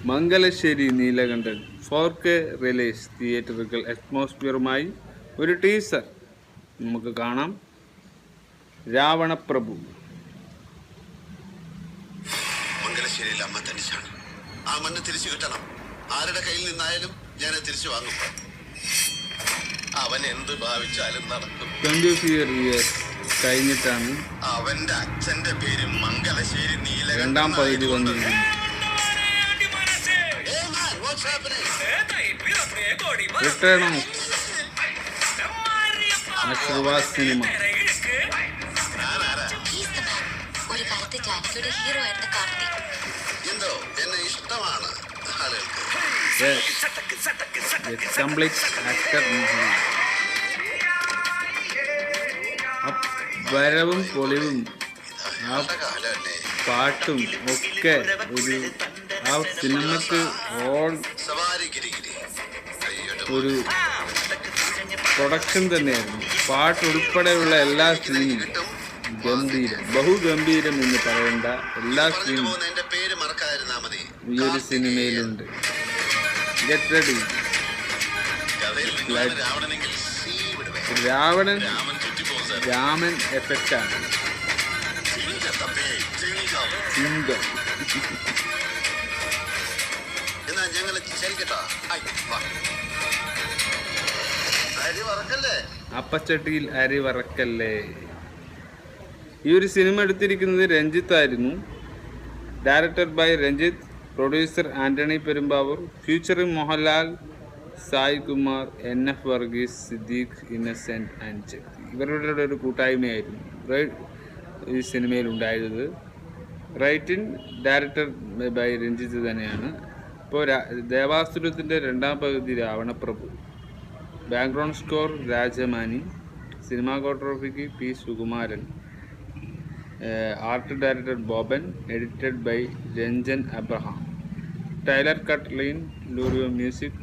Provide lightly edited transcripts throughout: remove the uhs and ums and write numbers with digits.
Mangalassery Neelakantan 4K release തിയേറ്ററുകൾ അറ്റ്മോസ്ഫിയറുമായി ഒരു teaser നമുക്ക് കാണാം. രാവണപ്രഭു. മംഗലശ്ശേരിയിൽ അമ്മ തനിച്ചാണ്. ആ മണ്ണ് തിരിച്ചു കിട്ടണം. ആരുടെ കയ്യിൽ നിന്നായാലും ഞാൻ തിരിച്ചു വാങ്ങും. അവൻ എന്ത് ഭാവിച്ചാലും നടക്കും. 24 years കഴിഞ്ഞിട്ടാണ് അവന്റെ അച്ഛന്റെ പേര് മംഗലശ്ശേരി നീലകണ്ഠൻ. രണ്ടാം പകുതി വന്നിരിക്കുന്നു. Return of Aashirvad cinema. എന്തോ എന്നെ ഇഷ്ടമാണ് ആളുകൾക്ക്. ആക്ടർ മോഹൻലാൽ. വരവും പൊളിവും ആ പാട്ടും ഒക്കെ ഒരു ആ സിനിമക്ക് ഒരു പ്രൊഡക്ഷൻ തന്നെയായിരുന്നു. പാട്ട് ഉൾപ്പെടെയുള്ള എല്ലാ സീനും ഗംഭീരം, ബഹുഗംഭീരം എന്ന് പറയേണ്ട എല്ലാ സീനും ഈ ഒരു സിനിമയിലുണ്ട്. Get ready. രാമൻ എഫക്റ്റാണ്. സിംഗം. അപ്പച്ചട്ടിയിൽ അരി വറക്കല്ലേ. ഈ ഒരു സിനിമ എടുത്തിരിക്കുന്നത് രഞ്ജിത്ത് ആയിരുന്നു. Directed by Ranjith, producer Antony Perumbavoor, featuring Mohanlal, Sai Kumar, NF Varghese, Siddique, Innocent and Jagathy. ഇവരുടെ ഒരു കൂട്ടായ്മയായിരുന്നു ഈ സിനിമയിൽ ഉണ്ടായത്. റൈറ്റിംഗ് ഡയറക്ടർ ബൈ രഞ്ജിത്ത് തന്നെയാണ്. ഇപ്പോൾ ദേവാസുരത്തിൻ്റെ രണ്ടാം പകുതി രാവണപ്രഭു. Background score Rajamani. സിനിമാറ്റോഗ്രാഫിക്ക് P. Sukumaran. Art director Boban. Edited by Ranjan Abraham. Tailor cut line ലൂറിയോ music.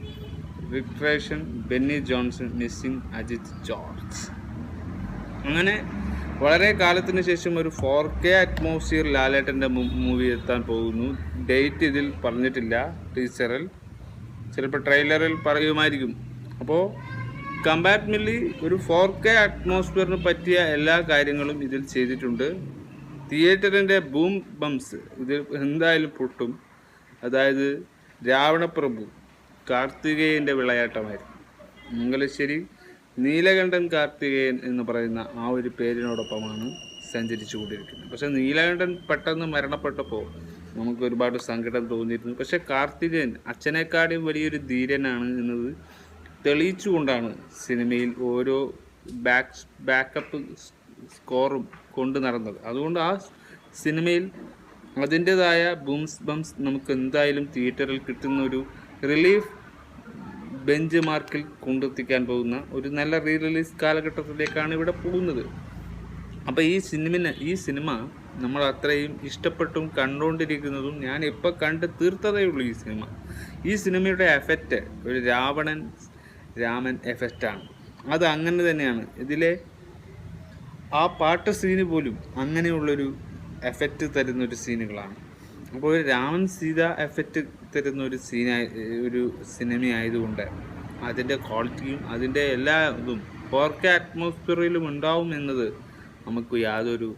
Recreation Benny Johnson. Mixing Ajith George. അങ്ങനെ വളരെ കാലത്തിന് ശേഷം ഒരു 4K അറ്റ്മോസ്ഫിയർ ലാലേട്ടൻ്റെ മൂവി എത്താൻ പോകുന്നു. ഡേറ്റ് ഇതിൽ പറഞ്ഞിട്ടില്ല. ടീച്ചറിൽ ചിലപ്പോൾ ട്രെയിലറിൽ പറയുമായിരിക്കും. അപ്പോൾ കമ്പാരിറ്റീവ്ലി ഒരു 4K അറ്റ്മോസ്ഫിയറിന് പറ്റിയ എല്ലാ കാര്യങ്ങളും ഇതിൽ ചെയ്തിട്ടുണ്ട്. തിയേറ്ററിൻ്റെ ബൂം ബംസ് ഇതിൽ എന്തായാലും പൊട്ടും. അതായത് രാവണപ്രഭു കാർത്തികേയൻ്റെ വിളയാട്ടമായിരുന്നു. മംഗലശ്ശേരി നീലകണ്ഠൻ കാർത്തികേയൻ എന്ന് പറയുന്ന ആ ഒരു പേരിനോടൊപ്പമാണ് സഞ്ചരിച്ചു കൊണ്ടിരിക്കുന്നത്. പക്ഷേ നീലകണ്ഠൻ പെട്ടെന്ന് മരണപ്പെട്ടപ്പോൾ നമുക്ക് ഒരുപാട് സങ്കടം തോന്നിയിരുന്നു. പക്ഷേ കാർത്തികേയൻ അച്ഛനെക്കാളും വലിയൊരു ധീരനാണ് എന്നത് തെളിയിച്ചുകൊണ്ടാണ് സിനിമയിൽ ഓരോ ബാക്കപ്പ് സ്കോറും കൊണ്ട് നടന്നത്. അതുകൊണ്ട് ആ സിനിമയിൽ അതിൻ്റെതായ ബംസ് നമുക്ക് എന്തായാലും തിയേറ്ററിൽ കിട്ടുന്ന ഒരു റിലീഫ് ബെഞ്ച് മാർക്കിൽ കൊണ്ടെത്തിക്കാൻ പോകുന്ന ഒരു നല്ല റീ റിലീസ് കാലഘട്ടത്തിലേക്കാണ് ഇവിടെ പോകുന്നത്. അപ്പോൾ ഈ സിനിമ നമ്മൾ അത്രയും ഇഷ്ടപ്പെട്ടും കണ്ടുകൊണ്ടിരിക്കുന്നതും ഞാൻ ഇപ്പോൾ കണ്ട് തീർത്തതേ ഉള്ളൂ. ഈ സിനിമയുടെ എഫക്റ്റ് ഒരു രാമൻ എഫക്റ്റാണ്. അത് അങ്ങനെ തന്നെയാണ്. ഇതിലെ ആ പാട്ട് സീന് പോലും അങ്ങനെയുള്ളൊരു എഫക്റ്റ് തരുന്നൊരു സീനുകളാണ്. അപ്പോൾ ഒരു രാമൻ സീത എഫക്റ്റ് തരുന്ന ഒരു സിനിമയായതുകൊണ്ട് അതിൻ്റെ ക്വാളിറ്റിയും അതിൻ്റെ എല്ലാ ഇതും 4K അറ്റ്മോസ്ഫിയറിലും ഉണ്ടാവും എന്നത് നമുക്ക് യാതൊരു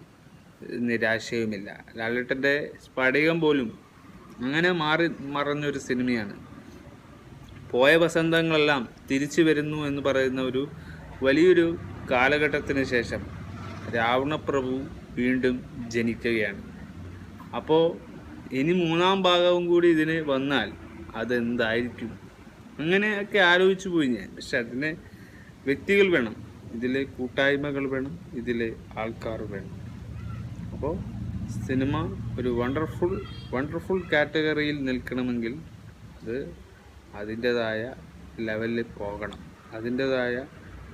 നിരാശയുമില്ല. ലാലേട്ടൻ്റെ സ്ഫടികം പോലും അങ്ങനെ മറഞ്ഞൊരു സിനിമയാണ്. പോയ വസന്തങ്ങളെല്ലാം തിരിച്ചു വരുന്നു എന്ന് പറയുന്ന ഒരു വലിയൊരു കാലഘട്ടത്തിന് ശേഷം രാവണപ്രഭു വീണ്ടും ജനിക്കുകയാണ്. അപ്പോൾ ഇനി മൂന്നാം ഭാഗവും കൂടി ഇതിന് വന്നാൽ അതെന്തായിരിക്കും അങ്ങനെയൊക്കെ ആലോചിച്ചു പോയി ഞാൻ. പക്ഷെ അതിന് വ്യക്തികൾ വേണം, ഇതിലെ കൂട്ടായ്മകൾ വേണം, ഇതിലെ ആൾക്കാർ വേണം. അപ്പോൾ സിനിമ ഒരു വണ്ടർഫുൾ കാറ്റഗറിയിൽ നിൽക്കണമെങ്കിൽ അത് അതിൻ്റെതായ ലെവലിൽ പോകണം, അതിൻ്റെതായ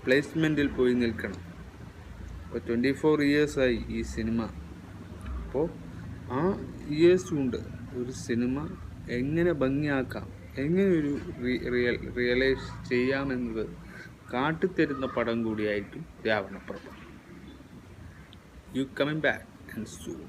പ്ലേസ്മെൻറ്റിൽ പോയി നിൽക്കണം. ഇപ്പോൾ 24 ഇയേഴ്സായി ഈ സിനിമ. അപ്പോൾ ആ ഇയേഴ്സ് കൊണ്ട് ഒരു സിനിമ എങ്ങനെ ഭംഗിയാക്കാം, എങ്ങനെ ഒരു റിയലൈസ് ചെയ്യാമെന്നത് കാട്ടിത്തരുന്ന പടം കൂടിയായിരിക്കും Ravanaprabhu. You coming back and soon.